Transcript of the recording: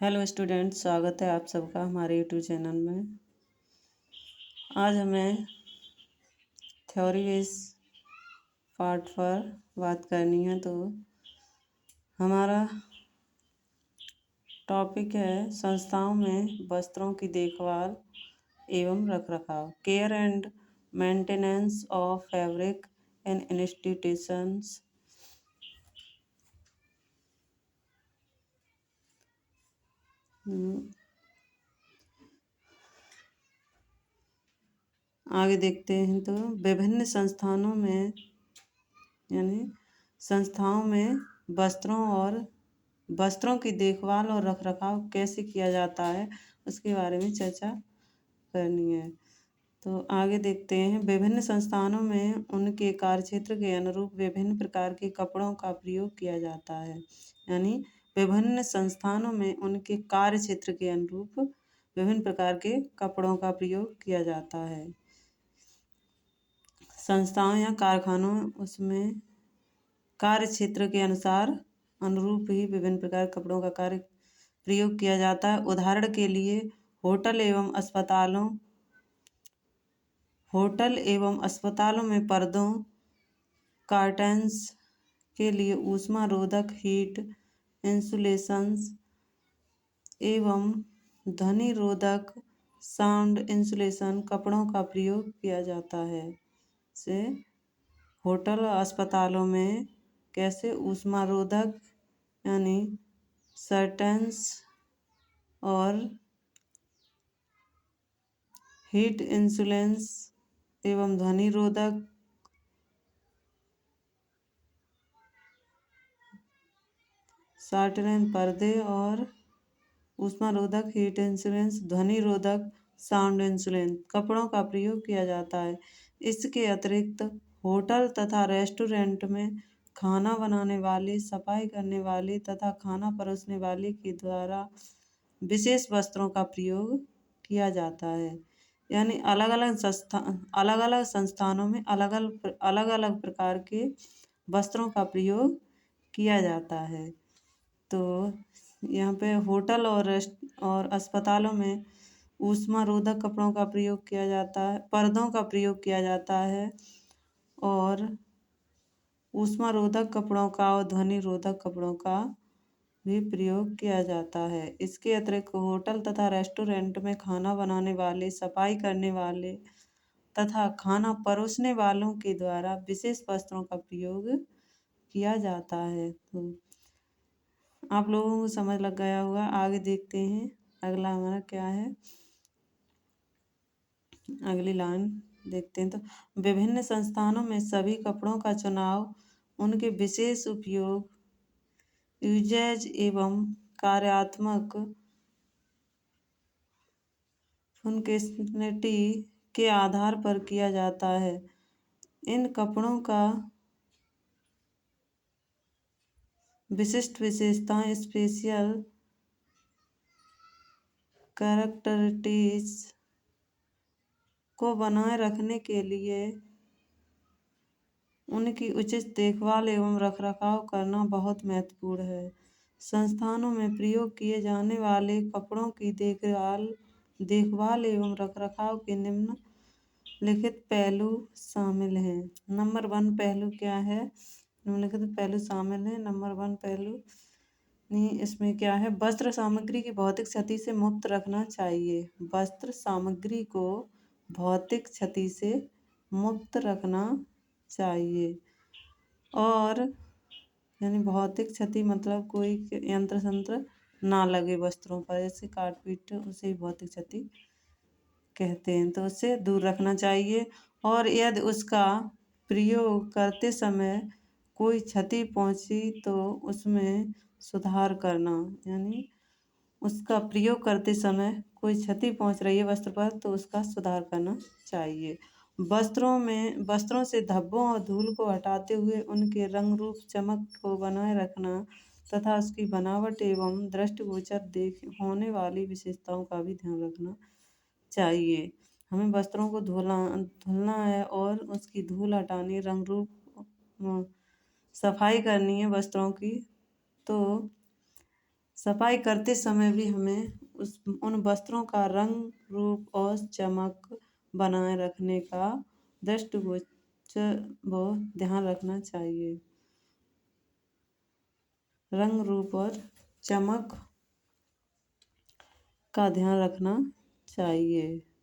Hello students, स्वागत है आप सबका हमारे यूट्यूब चैनल में। आज हमें थ्योरी बेस पार्ट पर बात करनी है। तो हमारा टॉपिक है संस्थाओं में वस्त्रों की देखभाल एवं रखरखाव, care and maintenance of fabric in institutions. आगे देखते हैं। तो विभिन्न संस्थाओं में वस्त्रों की देखभाल और रखरखाव कैसे किया जाता है, उसके बारे में चर्चा करनी है। तो आगे देखते हैं। विभिन्न संस्थानों में उनके कार्यक्षेत्र के अनुरूप विभिन्न प्रकार के कपड़ों का प्रयोग किया जाता है। यानी विभिन्न संस्थानों में उनके कार्यक्षेत्र के अनुरूप विभिन्न प्रकार के कपड़ों का प्रयोग किया जाता है। संस्थाओं या कारखानों उसमें कार्य क्षेत्र के अनुरूप ही विभिन्न प्रकार के कपड़ों का कार्य प्रयोग किया जाता है। उदाहरण के लिए होटल एवं अस्पतालों में पर्दों, कर्टन्स के लिए ऊष्मा रोधक हीट इंसुलेशंस एवं ध्वनि रोधक साउंड इंसुलेशन कपड़ों का प्रयोग किया जाता है। से होटल और अस्पतालों में कैसे ऊष्मा रोधक यानी सर्टेंस और हीट इंसुलेंस एवं ध्वनि रोधक सर्टेन पर्दे और ऊष्मा रोधक हीट इंसुलेंस ध्वनि रोधक साउंड इंसुलेंस कपड़ों का प्रयोग किया जाता है। इसके अतिरिक्त होटल तथा रेस्टोरेंट में खाना बनाने वाले, सफाई करने वाले तथा खाना परोसने वाले के द्वारा विशेष वस्त्रों का प्रयोग किया जाता है। यानी अलग अलग संस्थानों में अलग अलग प्रकार के वस्त्रों का प्रयोग किया जाता है। तो यहाँ पे होटल और अस्पतालों में ऊष्मा रोधक कपड़ों का प्रयोग किया जाता है, पर्दों का प्रयोग किया जाता है और ऊष्मा रोधक कपड़ों का और ध्वनि रोधक कपड़ों का भी प्रयोग किया जाता है। इसके अतिरिक्त होटल तथा रेस्टोरेंट में खाना बनाने वाले, सफाई करने वाले तथा खाना परोसने वालों के द्वारा विशेष वस्त्रों का प्रयोग किया जाता है। तो आप लोगों को समझ लग गया होगा। आगे देखते हैं अगला हमारा क्या है। अगली लाइन देखते हैं। तो विभिन्न संस्थानों में सभी कपड़ों का चुनाव उनके विशेष उपयोग, यूजेज एवं कार्यात्मक फंक्शनैलिटी के आधार पर किया जाता है। इन कपड़ों का विशिष्ट विशेषताएं, स्पेशल कैरेक्टरिस्टिक्स को बनाए रखने के लिए उनकी उचित देखभाल एवं रखरखाव करना बहुत महत्वपूर्ण है। संस्थानों में प्रयोग किए जाने वाले कपड़ों की देखभाल एवं रखरखाव के निम्नलिखित पहलू शामिल हैं। नंबर 1 पहलू क्या है? निम्नलिखित पहलू शामिल हैं। नंबर 1 पहलू इसमें क्या है? वस्त्र सामग्री की भौतिक क्षति से मुक्त रखना चाहिए। वस्त्र सामग्री को भौतिक क्षति से मुक्त रखना चाहिए। और यानी भौतिक क्षति मतलब कोई यंत्र संत्र ना लगे वस्त्रों पर, जैसे काट पीट उसे भौतिक क्षति कहते हैं। तो उससे दूर रखना चाहिए। और यदि उसका प्रयोग करते समय कोई क्षति पहुंची तो उसमें सुधार करना, यानी उसका प्रयोग करते समय कोई क्षति पहुंच रही है वस्त्र पर तो उसका सुधार करना चाहिए। वस्त्रों से धब्बों और धूल को हटाते हुए उनके रंग रूप चमक को बनाए रखना तथा उसकी बनावट एवं दृष्टिगोचर होने वाली विशेषताओं का भी ध्यान रखना चाहिए। हमें वस्त्रों को धुलना है और उसकी धूल हटानी, रंग रूप सफाई करनी है वस्त्रों की। तो सफाई करते समय भी हमें उन वस्त्रों का रंग, रूप और चमक बनाए रखने का दृष्टिगोचर वो ध्यान रखना चाहिए। रंग, रूप और चमक का ध्यान रखना चाहिए।